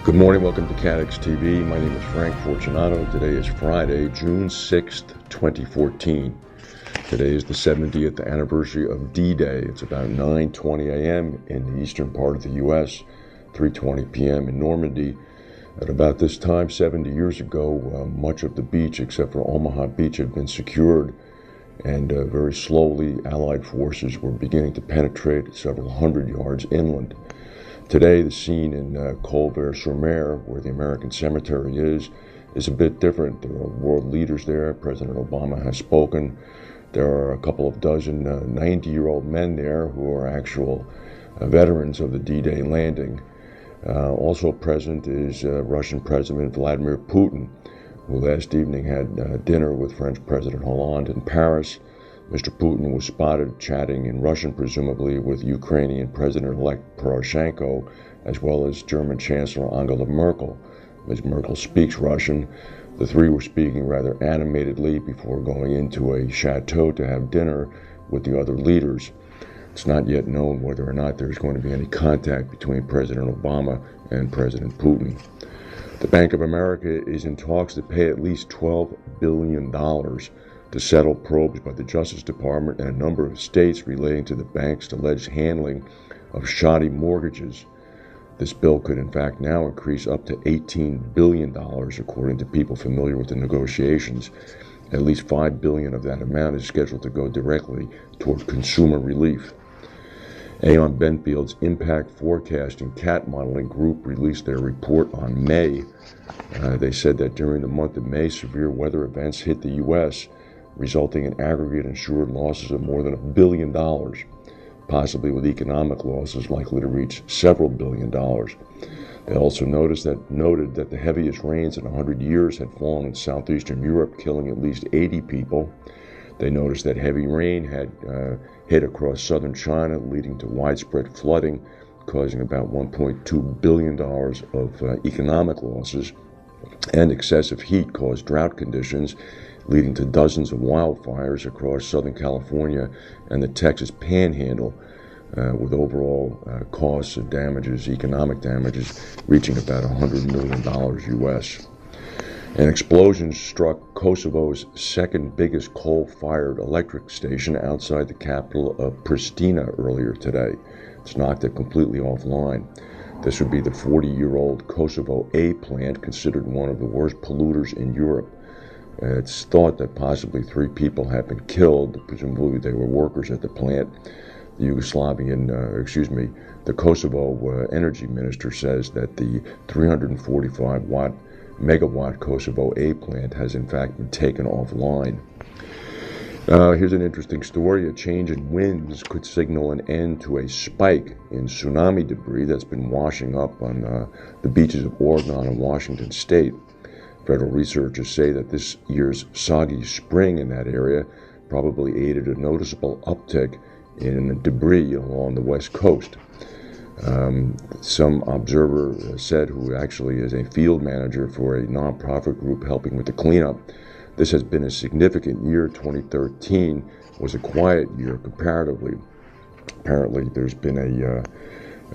Good morning, welcome to CATEX TV. My name is Frank Fortunato. Today is Friday, June 6th, 2014. Today is the 70th anniversary of D-Day. It's about 9:20 a.m. in the eastern part of the U.S., 3:20 p.m. in Normandy. At about this time, 70 years ago, much of the beach, except for Omaha Beach, had been secured, and very slowly Allied forces were beginning to penetrate several hundred yards inland. Today, the scene in Kosovo-A, where the American cemetery is a bit different. There are world leaders there. President Obama has spoken. There are a couple of dozen 90-year-old men there who are actual veterans of the D-Day landing. Also present is Russian President Vladimir Putin, who last evening had dinner with French President Hollande in Paris. Mr. Putin was spotted chatting in Russian, presumably, with Ukrainian President-elect Poroshenko, as well as German Chancellor Angela Merkel. Ms. Merkel speaks Russian. The three were speaking rather animatedly before going into a chateau to have dinner with the other leaders. It's not yet known whether or not there's going to be any contact between President Obama and President Putin. The Bank of America is in talks to pay at least $12 billion to settle probes by the Justice Department and a number of states relating to the bank's alleged handling of shoddy mortgages. This bill could in fact now increase up to $18 billion, according to people familiar with the negotiations. At least $5 billion of that amount is scheduled to go directly toward consumer relief. Aon Benfield's Impact Forecasting CAT Modeling Group released their report on May. They said that during the month of May, severe weather events hit the U.S., resulting in aggregate insured losses of more than $1 billion, possibly with economic losses likely to reach several $billion. They also noted that the heaviest rains in 100 years had fallen in southeastern Europe, killing at least 80 people. They noticed that heavy rain had hit across southern China, leading to widespread flooding, causing about $1.2 billion of economic losses, and excessive heat caused drought conditions, leading to dozens of wildfires across Southern California and the Texas Panhandle, with overall costs and damages, economic damages, reaching about $100 million U.S. An explosion struck Kosovo's second biggest coal-fired electric station outside the capital of Pristina earlier today. It's knocked it completely offline. This would be the 40-year-old Kosovo-A plant, considered one of the worst polluters in Europe. It's thought that possibly 3 people have been killed. Presumably they were workers at the plant. The Kosovo energy minister says that the 345 megawatt Kosovo-A plant has in fact been taken offline. Here's an interesting story. A change in winds could signal an end to a spike in tsunami debris that's been washing up on the beaches of Oregon and Washington State. Federal researchers say that this year's soggy spring in that area probably aided a noticeable uptick in debris along the west coast. Some observer said, who actually is a field manager for a nonprofit group helping with the cleanup, this has been a significant year. 2013 was a quiet year comparatively. Apparently there's been a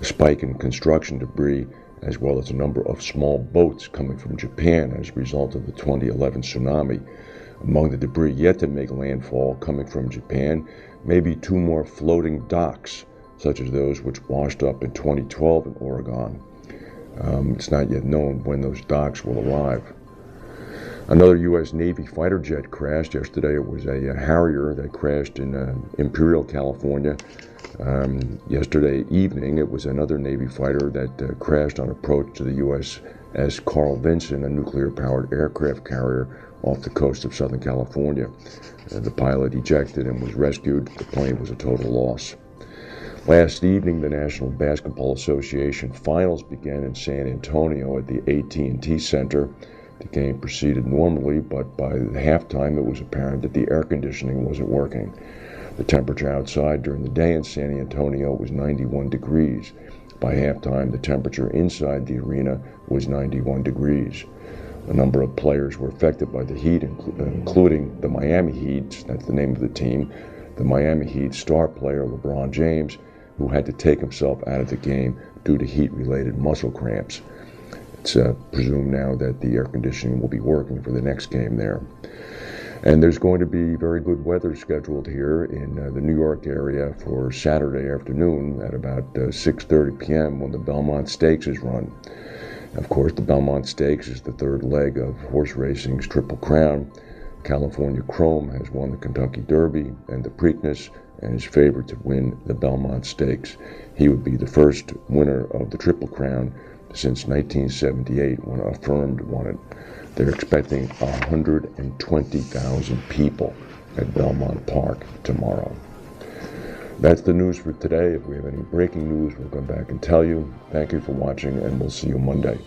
spike in construction debris, as well as a number of small boats coming from Japan as a result of the 2011 tsunami. Among the debris yet to make landfall coming from Japan may be 2 more floating docks, such as those which washed up in 2012 in Oregon. It's not yet known when those docks will arrive. Another U.S. Navy fighter jet crashed yesterday. It was a Harrier that crashed in Imperial, California. Yesterday evening, it was another Navy fighter that crashed on approach to the USS Carl Vinson, a nuclear-powered aircraft carrier off the coast of Southern California. The pilot ejected and was rescued. The plane was a total loss. Last evening, the National Basketball Association finals began in San Antonio at the AT&T Center. The game proceeded normally, but by halftime, it was apparent that the air conditioning wasn't working. The temperature outside during the day in San Antonio was 91 degrees. By halftime, the temperature inside the arena was 91 degrees. A number of players were affected by the heat, including the Miami Heat, that's the name of the team, the Miami Heat star player LeBron James, who had to take himself out of the game due to heat-related muscle cramps. It's presumed now that the air conditioning will be working for the next game there. And there's going to be very good weather scheduled here in the New York area for Saturday afternoon at about 6:30 p.m. when the Belmont Stakes is run. Of course, the Belmont Stakes is the third leg of horse racing's Triple Crown. California Chrome has won the Kentucky Derby and the Preakness and is favored to win the Belmont Stakes. He would be the first winner of the Triple Crown since 1978 when Affirmed won it. They're expecting 120,000 people at Belmont Park tomorrow. That's the news for today. If we have any breaking news, we'll come back and tell you. Thank you for watching, and we'll see you Monday.